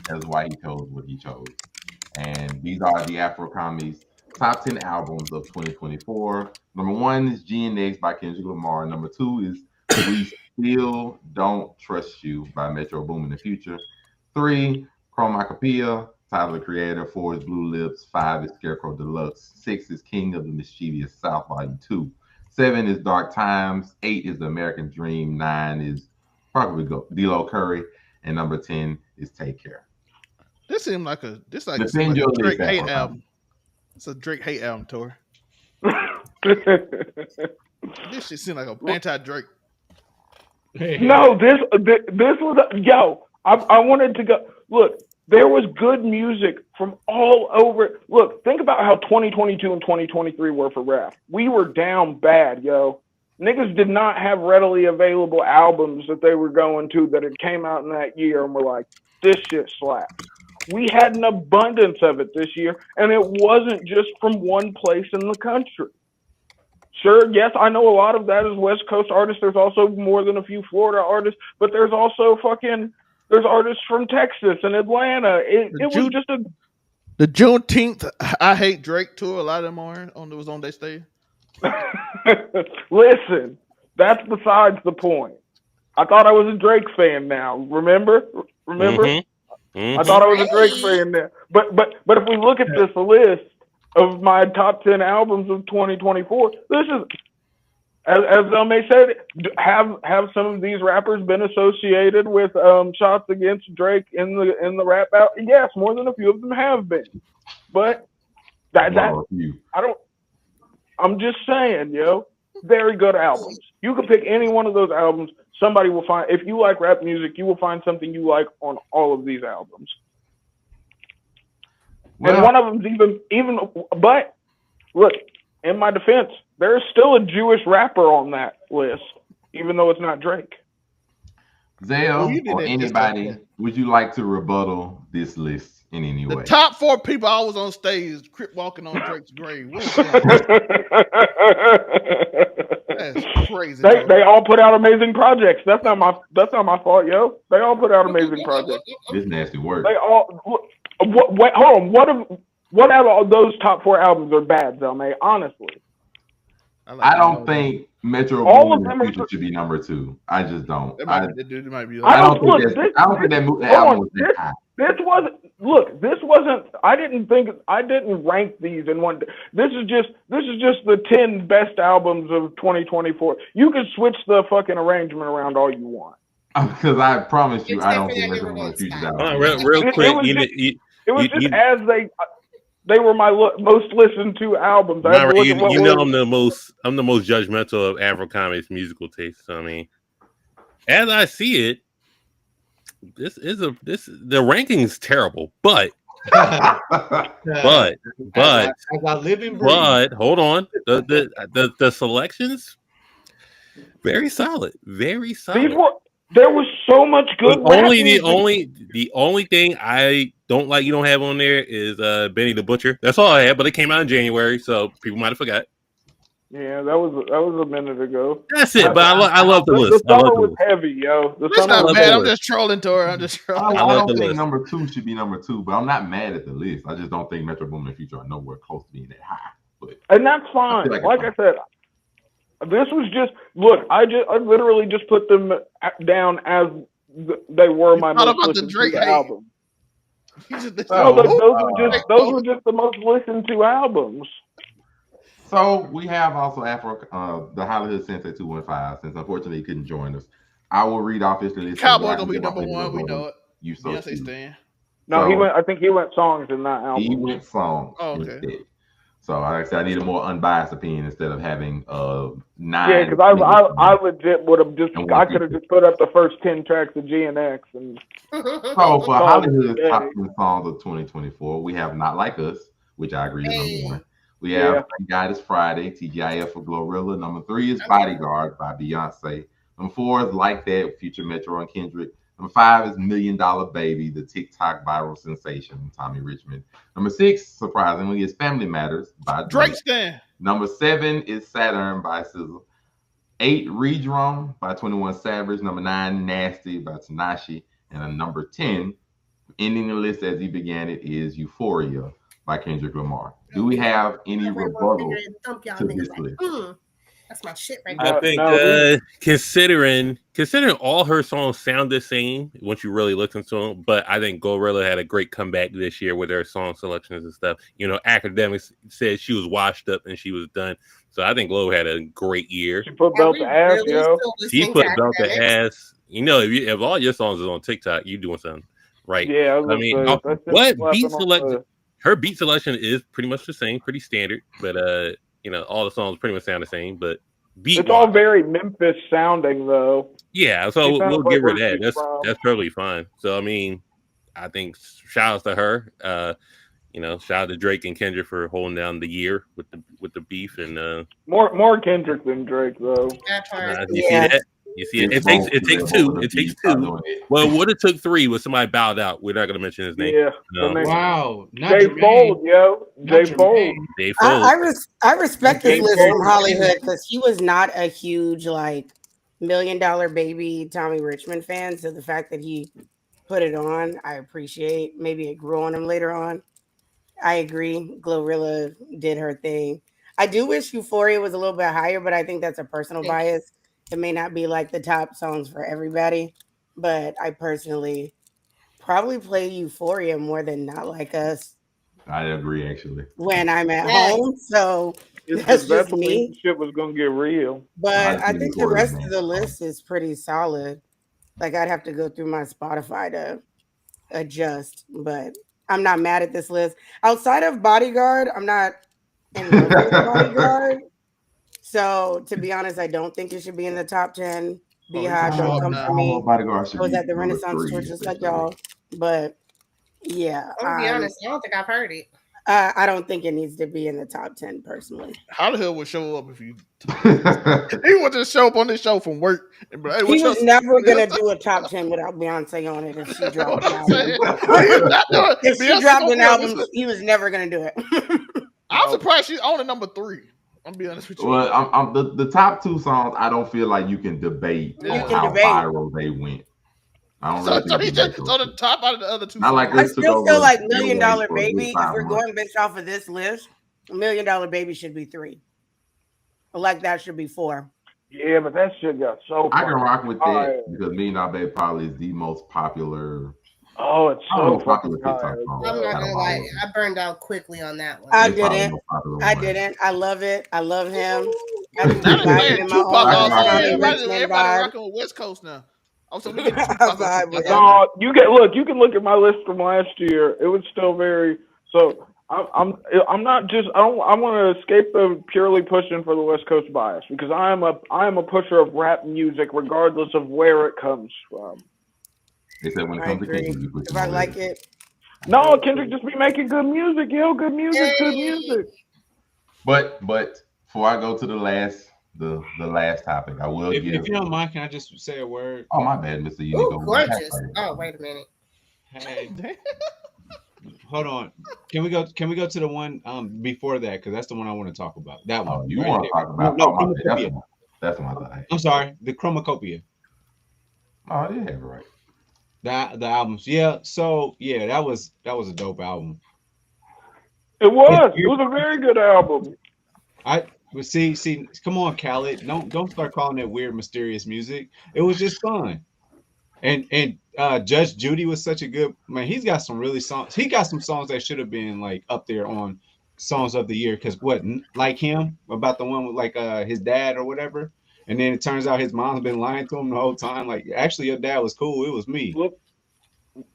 That's why he chose what he chose. And these are the Afro Commies top 10 albums of 2024. Number one is GNX by Kendrick Lamar. Number two is We Still Don't Trust You by Metro Boom in the Future. Three, Chromacopia, Tyler the Creator. Four is Blue Lips. Five is Scarecrow Deluxe. Six is King of the Mischievous South Volume 2. Seven is Dark Times. Eight is The American Dream. Nine is probably D-Lo Curry. And number 10 is Take Care. This seemed like a Defend your list, Drake hate Afro album. Commies. It's a Drake hate album tour. This shit seemed like a anti-Drake. No, this was yo. I wanted to go. Look, there was good music from all over. Look, think about how 2022 and 2023 were for rap. We were down bad, yo. Niggas did not have readily available albums that they were going to that had came out in that year and were like, this shit slaps. We had an abundance of it this year, and it wasn't just from one place in the country. Sure, yes, I know a lot of that is West Coast artists. There's also more than a few Florida artists, but there's also there's artists from Texas and Atlanta. It was just the Juneteenth I Hate Drake tour. A lot of them was on their stage. Listen, that's besides the point. I thought I was a Drake fan now. Remember? Mm-hmm. I thought I was a Drake fan now. But if we look at this list of my top 10 albums of 2024, this is, as May said, have some of these rappers been associated with shots against Drake in the rap battle? Yes, more than a few of them have been. But I'm just saying, yo, very good albums. You can pick any one of those albums. Somebody will find, if you like rap music, you will find something you like on all of these albums. Well, and one of them's even, but look, in my defense, there's still a Jewish rapper on that list, even though it's not Drake. Zell or anybody, would you like to rebuttal this list in any way? The top 4 people I was on stage, crip walking on Drake's grave. That's crazy. They all put out amazing projects. That's not my fault, yo. They all put out amazing projects. This nasty work. They all. Hold on. What out of those top 4 albums are bad, Zelmay? Honestly, I don't think Metro Boom in the Future should be number 2. I just don't. It might be. I don't think that album was that high. This wasn't. I didn't rank these in one. This is just the 10 best albums of 2024. You can switch the fucking arrangement around all you want. Because I promise you, I don't think Metro Boom in the Future album. Real quick, it was just as they were my most listened to albums. I'm the most judgmental of Afro Commies musical taste. So, I mean, as I see it, the ranking's terrible, but hold on, the selections very solid. There was so much good. The only thing I don't like you don't have on there is Benny the Butcher. That's all I had, but it came out in January, so people might have forgot. Yeah, that was a minute ago. That's it, but I love the list. The summer was heavy, yo. It's not bad. I'm just trolling to her. I don't think number 2 should be number 2, but I'm not mad at the list. I just don't think Metro Boom in the Future are nowhere close to being that high. And that's fine. Like I said, this was just I literally just put them down as they were my most listened to albums. Those were just the most listened to albums. So we have also the Hollywood Sensei 215. Since unfortunately he couldn't join us, I will read off his list. Cowboy gonna be number 1. We know it. You so Stan. No, he went. I think he went songs in that album. He went songs. Oh, okay. Instead. So like I said, I need a more unbiased opinion instead of having 9. Yeah, because I legit would have I could have just put up the first 10 tracks of GNX and. So for Hollywood's top 10 songs of 2024, we have "Not Like Us," which I agree is number 1. We have "Thank God It's Friday," TGIF for Glorilla. Number 3 is "Bodyguard" by Beyonce. Number 4 is "Like That," Future, Metro, and Kendrick. Number 5 is "$1 Million Baby," the TikTok viral sensation, Tommy Richmond. Number 6, surprisingly, is "Family Matters" by Drake Stan. Number 7 is "Saturn" by SZA. 8, "Redrum" by 21 Savage. Number 9, "Nasty" by Tanashi. And number 10 Ending the list as he began it is Euphoria by Kendrick Lamar. Do we have any rebuttal to this list? That's my shit right I now. think considering all her songs sound the same once you really listen to them, but I think Glorilla had a great comeback this year with her song selections and stuff. You know, academics said she was washed up and she was done. So I think Glo had a great year. She put belt to ass, yo. She put belt to ass. You know, if all your songs is on TikTok, you doing something right. Yeah, I mean, what beat selection? Her beat selection is pretty much the same, pretty standard, but you know, all the songs pretty much sound the same, but it's all very Memphis sounding though. Yeah, so we'll give her that. That's totally fine. So I mean, I think shout outs to her. You know, shout out to Drake and Kendrick for holding down the year with the beef and more Kendrick than Drake though. You see that? You see it? It takes two. It takes two. Well, what it took three was somebody bowed out. We're not gonna mention his name. Yeah. No. Wow. Jay Fold, yo. Jay Fold. I respect this list from Hollywood because he was not a huge like $1 Million Baby Tommy Richmond fan. So the fact that he put it on, I appreciate. Maybe it grew on him later on. I agree. Glorilla did her thing. I do wish Euphoria was a little bit higher, but I think that's a personal bias. It may not be like the top songs for everybody, but I personally probably play Euphoria more than Not Like Us. I agree, actually. When I'm at home, so that's just me. Shit was gonna get real, but I think the rest of the list is pretty solid. Like I'd have to go through my Spotify to adjust, but I'm not mad at this list. Outside of Bodyguard, I'm not in love with Bodyguard. So to be honest, I don't think it should be in the top 10. Beehive, don't come for me. I was at the Renaissance tour just like y'all, but yeah. I'll be honest, I don't think I've heard it. I don't think it needs to be in the top 10 personally. Hollywood would show up if you. He wanted to show up on this show from work. And be like, hey, he was never gonna do a top 10 without Beyonce on it if she dropped an album. If she dropped an album, he was never gonna do it. I'm surprised she's on at number 3. I'm be honest with you. Well, I'm the top 2 songs. I don't feel like you can debate how viral they went. I don't really think so the top out of the other 2. Not like I still feel like $1 Million Baby. If we're going based off of this list, $1 Million Baby should be 3. Like that should be 4. Yeah, but that shit got so. I can rock with that because $1 Million Baby probably is the most popular. Oh, it's so popular TikTok song. I'm not gonna lie, I burned out quickly on that one. I didn't. I love it. I love him. Everybody rocking with West Coast now. Also, we get you can look at my list from last year. It was still very so. I'm not just I want to escape the purely pushing for the West Coast bias because I am a pusher of rap music regardless of where it comes from. They said when it comes to Kendrick, if I like it. No, Kendrick just be making good music, yo. Good music, good music. But before I go to the last topic, I will give. If you don't mind, can I just say a word? Oh, my bad, Mr. Unico. Oh, gorgeous. Oh, wait a minute. Hey, hold on. Can we go to the one before that? Because that's the one I want to talk about. That one. You want to talk about? No, that's my thing. I'm sorry, the Chromacopia. Oh, yeah, right. The albums, yeah. So yeah, that was a dope album. It was a very good album. See, come on, Khaled. Don't start calling it weird, mysterious music. It was just fun. And Judge Judy was such a good man. He's got some really songs. He got some songs that should have been like up there on songs of the year. Because like him about the one with like his dad or whatever. And then it turns out his mom's been lying to him the whole time. Like, actually, your dad was cool. It was me.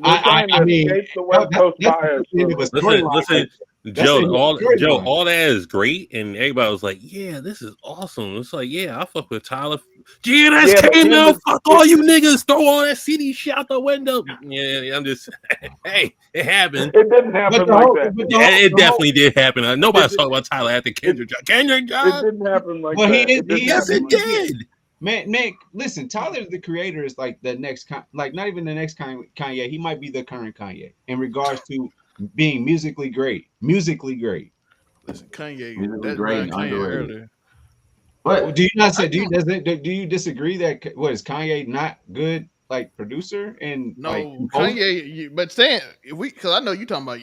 I mean, the West Coast bias. Listen, Joe, all that is great, and everybody was like, "Yeah, this is awesome." It's like, "Yeah, I fuck with Tyler." Yeah, that's Kendall. Fuck all you niggas. Throw all that CD shit out the window. Yeah, I'm just, hey, it happened. It didn't happen that. Yeah, it definitely did happen. Nobody's talking about Tyler after Kendrick. Kendrick, it didn't happen like that. Yes, it did. Man, listen, Tyler the Creator is like the next, like not even the next Kanye. He might be the current Kanye in regards to being musically great. Listen, Kanye, musically great and underrated. But do you not say? Do you disagree that what is Kanye not good? like producer and No, like composer? Kanye. But saying because I know you talking about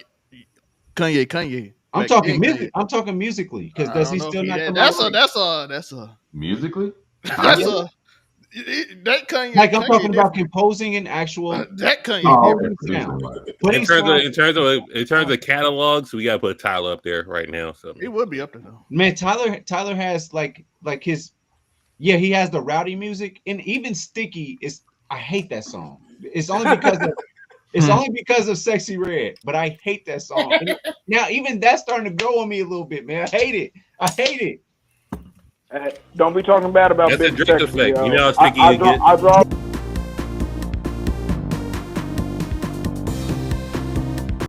Kanye. I'm Back talking then, music. Kanye. I'm talking musically because I does don't he know if still not come that's out? that's a Musically, that's a that Kanye. Like I'm Kanye talking about different. composing and actual That Kanye oh, different. okay. sound. In Putting terms songs, in terms of catalogs, we gotta put Tyler up there right now. So It would be up there though. man, Tyler has like his he has the rowdy music and even Sticky is I hate that song. It's only because of Sexy Red, but I hate that song. And now even that's starting to grow on me a little bit, man. I hate it. Don't be talking bad about that's a Big Drake Sexy, effect. yo. You know how Sticky I draw